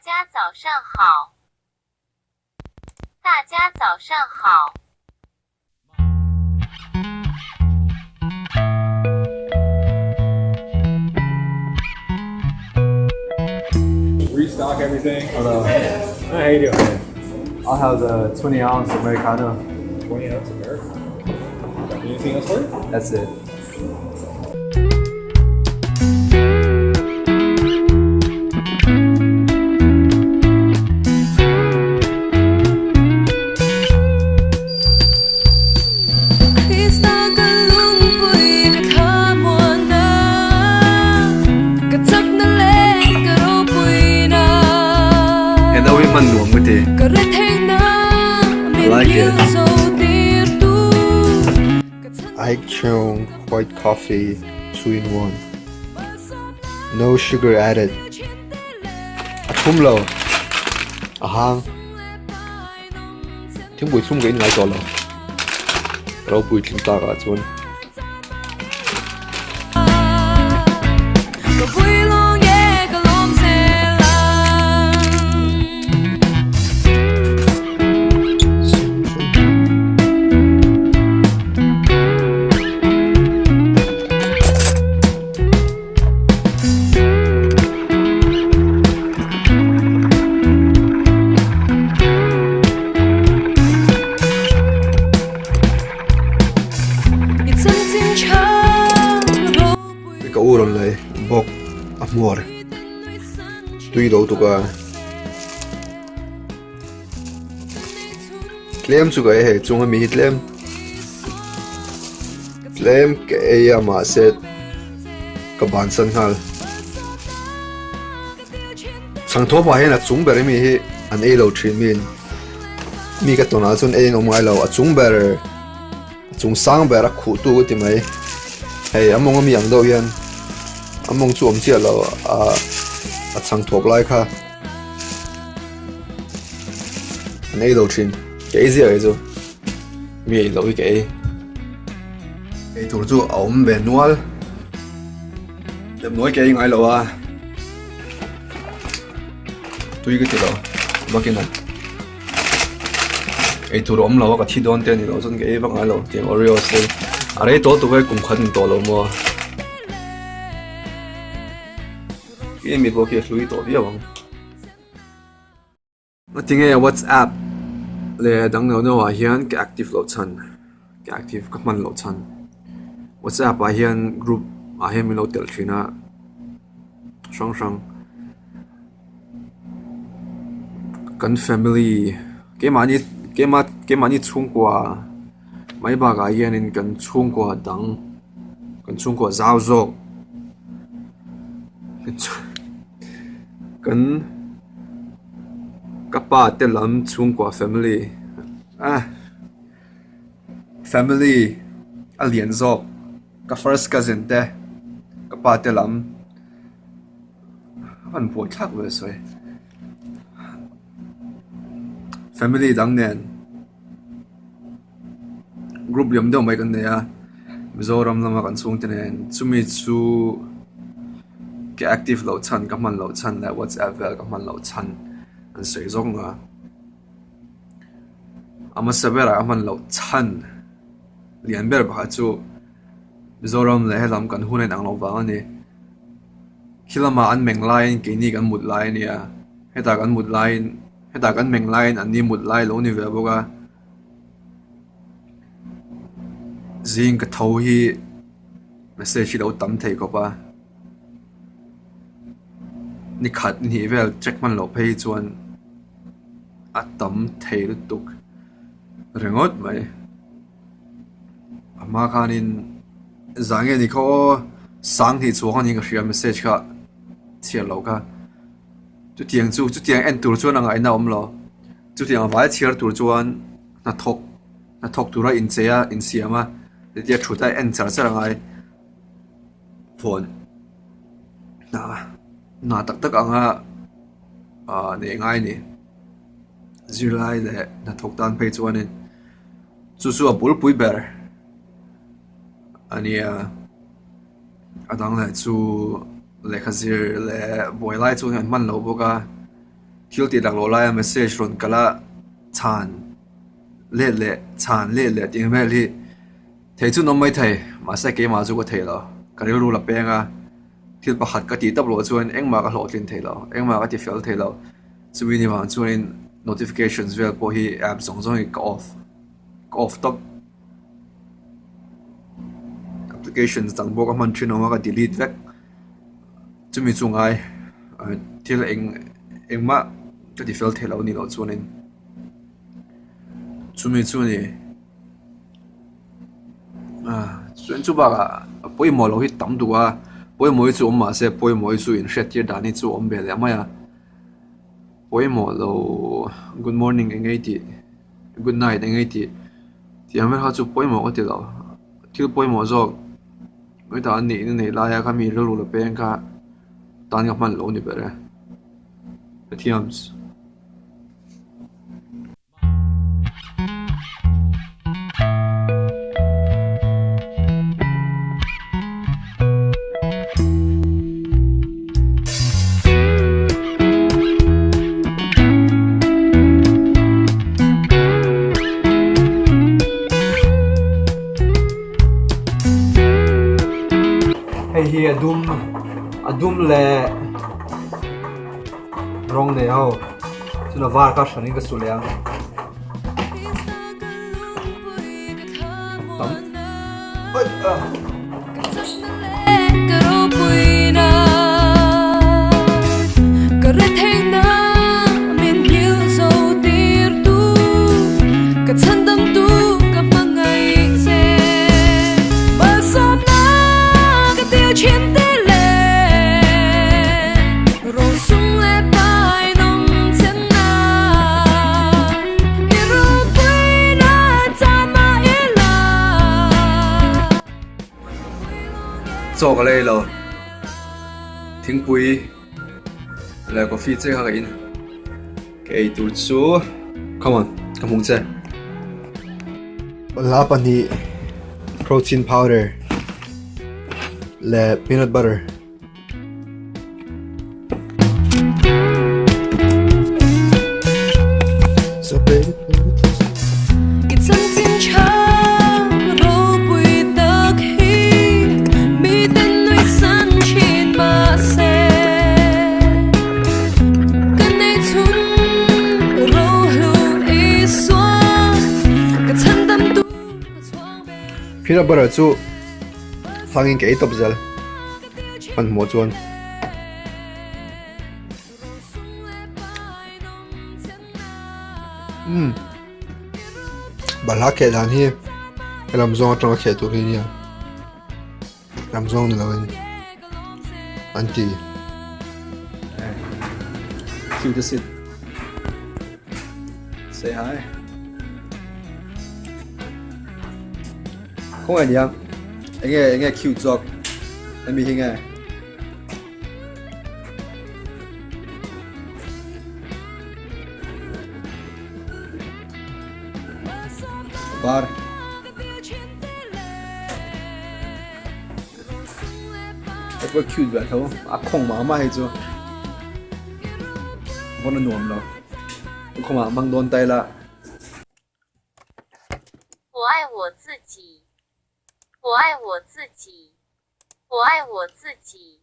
家早上好。大家早上好。Restock everything. Hello. How you doing? I'll have the 20-ounce Americano. 20 ounce American. Anything else for you? That's it. And then we man nuông với thế. I like it. Ike Chung white coffee 2-in-1. No sugar added. Thum lo. Ahang. Tiếng bụi thum cái ngay to lo. Rau bụi chúng ta cả chuan. Cái uron này bọc amor. Tui đâu tụ cả. Tlem chu cái hệ chung mi tlem. Tlem cái mà set cái bản thân hal. Sang thô phải là chung bere mi hi an e lo thin min. Mi cái tona chun e ngom ngai lo a chung bere. Chung sang bere khu tu ti mai. Hey, among mi ang do yan. Among chu om chia lo a chang thop lai kha. Nei lo thin. Cái gì vậy chú? Mi lo cái. Cái tur chu om ben nual. Dem nói cái ngai lo à. Tui cái lo. Bakin na. Cái tur om lo ka thi don te ni lo chun cái bang ngai lo tiang Oreo se. Are to tu cái cùng khăn to lo mo. Cái mi bo cái lui to bia bang. Mà tiếng nghe WhatsApp le dang no no hian cái active lo chan. Cái active ka man lo chan. WhatsApp hian group hian mi lo tel thina. Sang sang. Kan family cái mani chung qua mấy bà gái yên nên cần chung qua đắng cần chung qua giao dọc cần các bà tên lắm chung qua family family liền dọc các first cousin te các bà tên lắm anh bồi thắc về rồi family đắng nền group liam đâu mấy cái này à Mizoram lama kan sung tenen chumi chu cái active lo chan ka man lo chan la WhatsApp vel ka man lo chan an sei zong a ama sabera aman lo chan lian ber ba chu Mizoram le helam kan hunen ang lo wa ani khilama an meng line ke ni kan mut line ya heta kan mut line heta kan meng line an ni mut line lo ni ve boga riêng cái thâu hi message đâu tấm thấy có ba ni khát ni về check man lo pay chuan a tấm thấy lúc tục rengot mai ama khanin zange ni kho sang hi chu khanin ka share message kha chia lo ka chu tiang en tur chuan angai na om lo chu tiang vai chiar tur chuan na thok tura in cheya in siama dia chutai en char ngai phone na tak anga ne ngai ni zirlai le na thok tan page one in chu a bul pui ber ania adang le chu le khazir le boilai chu man lo boka thil ti dak lo lai message ron kala chan le ting mel hi thei chu nom mai thei ma sa ke ma chu ko thei lo karil ru la penga thil pakhat ka ti tab lo chuan engma ka hlo tin thei lo engma ka ti fel thei lo chumi ni wang chuan notifications vel po hi app zong hi ka off top applications dang bo ka man thin ma ka delete vek chumi chungai thil engma ka ti fel thei lo ni lo chuan in chumi chu ni chuan chu ba poi mo lo hi tam duwa poi mo chu ma se poi mo chu in shet tir dani chu om bel amaya poi mo lo good morning engai ti good night engai ti ti amer ha chu poi mo ko ti lo thil poi mo zo ngai ta nei la ya ka mi lu lo pen ka tan ka man lo ni bere tiams hi adum le rong ne ho chuna var ka shani ka suliang tam oi cho cái này là thính bùi là có phi chơi hàng in cái tủ số come on come hùng chơi lá pani protein powder là peanut butter so baby peanut butter chu hangin cái top zel pan mo chuan bala ke dan hi lam zong atang khe tu hi nia lam zong ni lawen anti cute to sit say hi không ai đi anh nghe cute dog em bị nghe bar cái cute vậy thôi à không mà hay chưa con nó nuông đâu không mà mang đòn tay là 我爱我自己，我爱我自己，我爱我自己。